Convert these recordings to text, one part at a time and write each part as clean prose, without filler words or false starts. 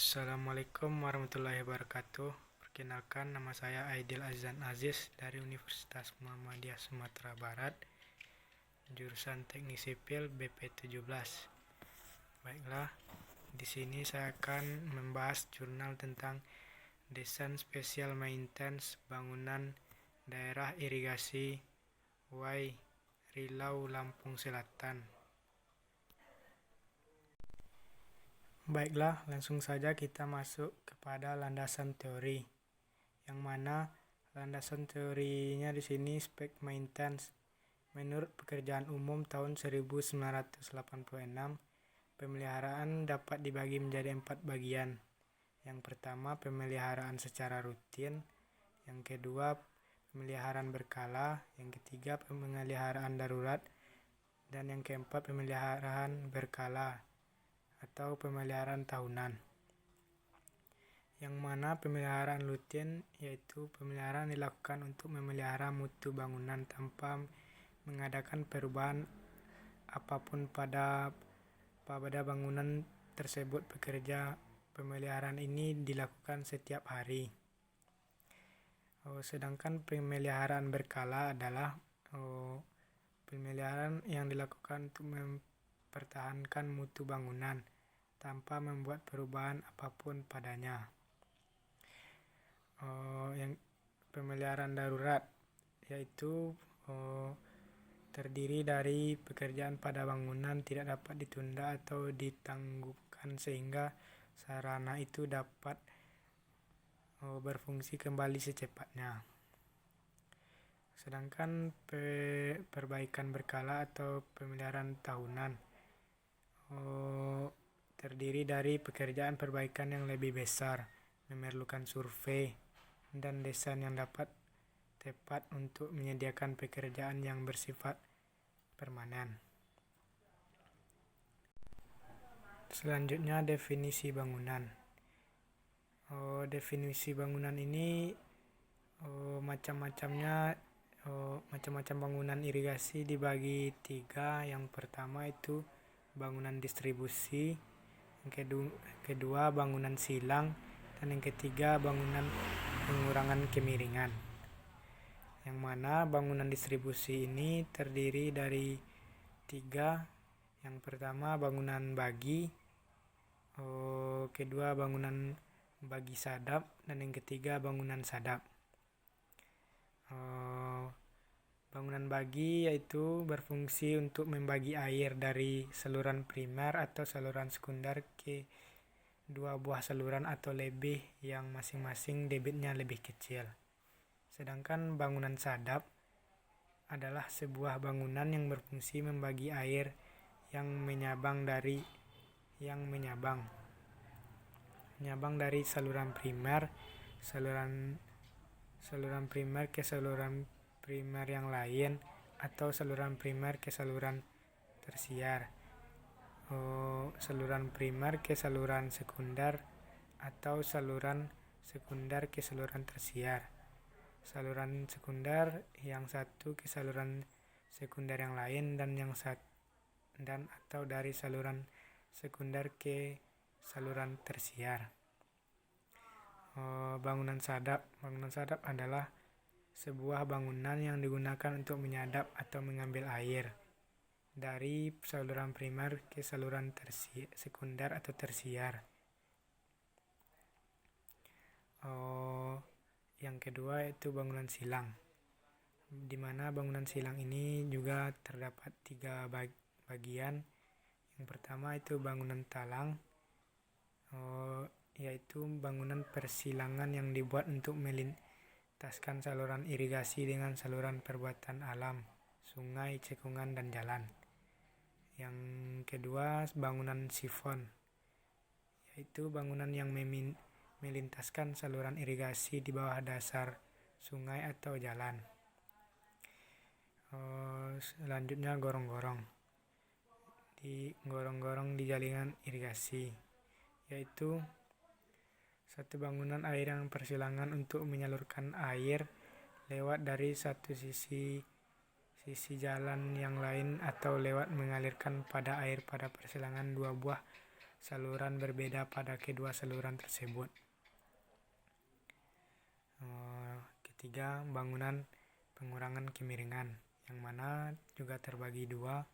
Assalamualaikum warahmatullahi wabarakatuh. Perkenalkan, nama saya Aidil Azan Aziz dari Universitas Muhammadiyah Sumatera Barat, jurusan Teknik Sipil BP17. Baiklah, di sini saya akan membahas jurnal tentang desain spesial maintenance bangunan daerah irigasi Riau, Lampung Selatan. Baiklah, langsung saja kita masuk kepada landasan teori, yang mana landasan teorinya di sini spek maintenance. Menurut Pekerjaan Umum tahun 1986, pemeliharaan dapat dibagi menjadi 4 bagian. Yang pertama, pemeliharaan secara rutin. Yang kedua, pemeliharaan berkala. Yang ketiga, pemeliharaan darurat. Dan yang keempat, pemeliharaan berkala atau pemeliharaan tahunan. Yang mana pemeliharaan rutin yaitu pemeliharaan dilakukan untuk memelihara mutu bangunan tanpa mengadakan perubahan apapun pada bangunan tersebut. Pemeliharaan ini dilakukan setiap hari. Sedangkan pemeliharaan berkala adalah pemeliharaan yang dilakukan untuk mempertahankan mutu bangunan tanpa membuat perubahan apapun padanya. Yang pemeliharaan darurat yaitu terdiri dari pekerjaan pada bangunan tidak dapat ditunda atau ditangguhkan sehingga sarana itu dapat berfungsi kembali secepatnya. Sedangkan perbaikan berkala atau pemeliharaan tahunan terdiri dari pekerjaan perbaikan yang lebih besar, memerlukan survei dan desain yang dapat tepat untuk menyediakan pekerjaan yang bersifat permanen. Selanjutnya, definisi bangunan. Definisi bangunan ini macam-macam bangunan irigasi dibagi 3. Yang pertama itu bangunan distribusi, yang kedua bangunan silang, dan yang ketiga bangunan pengurangan kemiringan. Yang mana bangunan distribusi ini terdiri dari 3. Yang pertama bangunan bagi, kedua bangunan bagi sadap, dan yang ketiga bangunan sadap. Bangunan bagi yaitu berfungsi untuk membagi air dari saluran primer atau saluran sekunder ke 2 buah saluran atau lebih yang masing-masing debitnya lebih kecil. Sedangkan bangunan sadap adalah sebuah bangunan yang berfungsi membagi air yang menyabang dari saluran primer ke saluran primer yang lain atau saluran primer ke saluran tersier, saluran primer ke saluran sekunder atau saluran sekunder ke saluran tersier, saluran sekunder yang satu ke saluran sekunder yang lain, dan atau dari saluran sekunder ke saluran tersier. Bangunan sadap adalah sebuah bangunan yang digunakan untuk menyadap atau mengambil air dari saluran primer ke saluran sekunder atau tersier. Yang kedua yaitu bangunan silang, di mana bangunan silang ini juga terdapat 3 bagian. Yang pertama itu bangunan talang, yaitu bangunan persilangan yang dibuat untuk melintaskan saluran irigasi dengan saluran perbuatan alam, sungai, cekungan, dan jalan. Yang kedua bangunan sifon, yaitu bangunan yang melintaskan saluran irigasi di bawah dasar sungai atau jalan. Selanjutnya gorong-gorong. Gorong-gorong di jaringan irigasi, yaitu satu bangunan air yang persilangan untuk menyalurkan air lewat dari satu sisi jalan yang lain atau lewat mengalirkan pada air pada persilangan 2 buah saluran berbeda pada kedua saluran tersebut. Ketiga, bangunan pengurangan kemiringan, yang mana juga terbagi dua,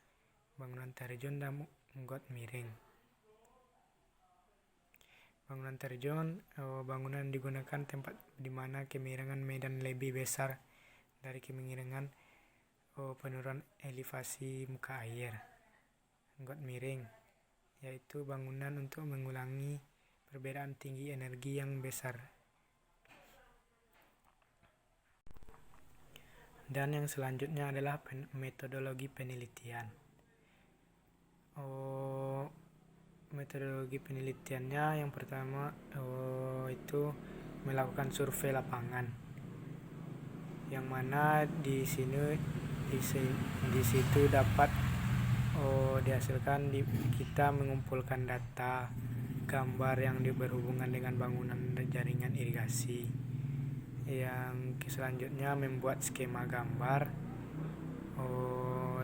bangunan terjun dan got miring. Bangunan terjun, bangunan digunakan tempat di mana kemiringan medan lebih besar dari kemiringan penurunan elevasi muka air. Got miring, yaitu bangunan untuk mengulangi perbedaan tinggi energi yang besar. Dan yang selanjutnya adalah metodologi penelitian. Metodologi penelitiannya yang pertama itu melakukan survei lapangan, yang mana di situ dapat dihasilkan kita mengumpulkan data gambar yang berhubungan dengan bangunan dan jaringan irigasi. Yang selanjutnya membuat skema gambar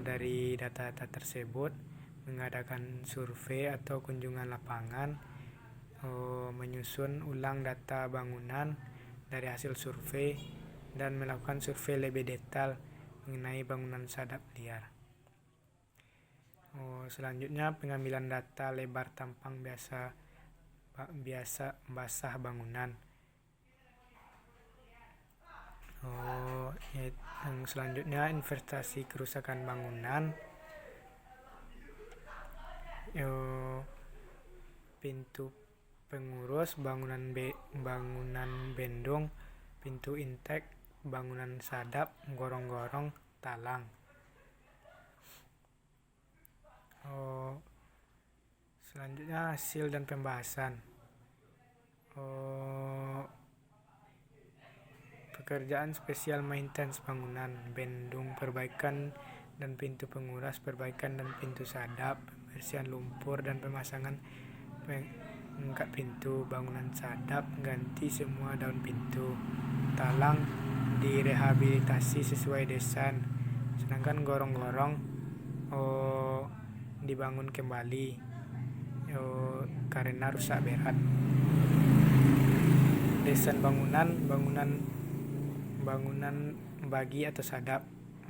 dari data-data tersebut, mengadakan survei atau kunjungan lapangan, menyusun ulang data bangunan dari hasil survei, dan melakukan survei lebih detail mengenai bangunan sadap liar. Selanjutnya pengambilan data lebar tampang biasa basah bangunan. Yang selanjutnya investasi kerusakan bangunan, pintu pengurus, bangunan bendung, pintu intake, bangunan sadap, gorong-gorong, talang. Selanjutnya hasil dan pembahasan. Pekerjaan spesial maintenance bangunan, bendung perbaikan dan pintu penguras, perbaikan dan pintu sadap, pembersihan lumpur dan pemasangan pengangkat pintu. Bangunan sadap, ganti semua daun pintu. Talang direhabilitasi sesuai desain, sedangkan gorong-gorong dibangun kembali karena rusak berat. Desain bangunan bagi atau sadap.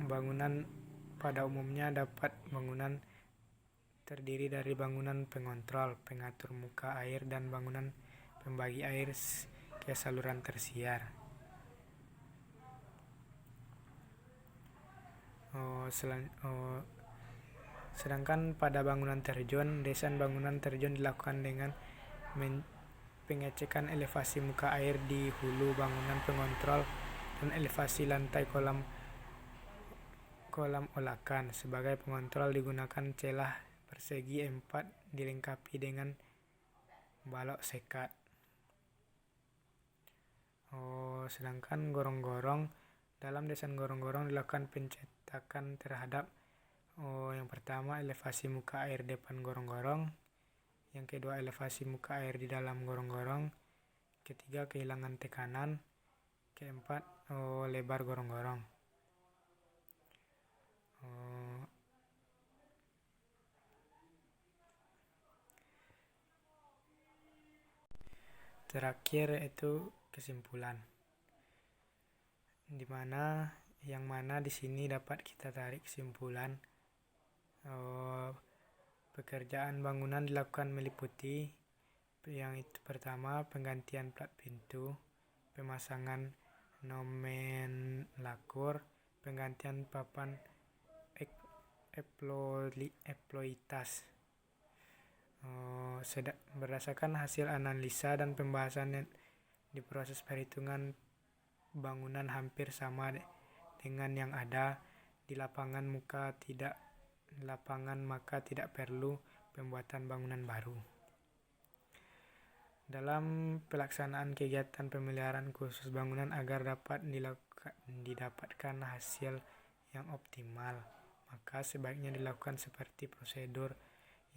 Bangunan pada umumnya bangunan terdiri dari bangunan pengontrol, pengatur muka air, dan bangunan pembagi air ke saluran tersier. Sedangkan pada bangunan terjun, desain bangunan terjun dilakukan dengan pengecekan elevasi muka air di hulu bangunan pengontrol dan elevasi lantai kolam olakan. Sebagai pengontrol digunakan celah persegi 4 dilengkapi dengan balok sekat. Sedangkan gorong-gorong, dalam desain gorong-gorong dilakukan pencetakan terhadap yang pertama elevasi muka air depan gorong-gorong, yang kedua elevasi muka air di dalam gorong-gorong, ketiga kehilangan tekanan, keempat lebar gorong-gorong. Terakhir itu kesimpulan, yang mana di sini dapat kita tarik kesimpulan. Pekerjaan bangunan dilakukan meliputi yang itu pertama penggantian plat pintu, pemasangan nomenklatur, penggantian papan eploitas. Berdasarkan hasil analisa dan pembahasan di proses perhitungan bangunan hampir sama dengan yang ada di lapangan, maka tidak perlu pembuatan bangunan baru. Dalam pelaksanaan kegiatan pemeliharaan khusus bangunan agar dapat didapatkan hasil yang optimal, maka sebaiknya dilakukan seperti prosedur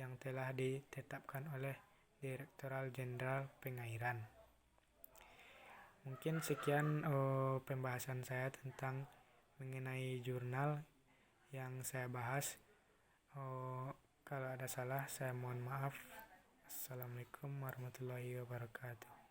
yang telah ditetapkan oleh Direktorat Jenderal Pengairan. Mungkin sekian pembahasan saya tentang mengenai jurnal yang saya bahas. Kalau ada salah saya mohon maaf. Assalamualaikum warahmatullahi wabarakatuh.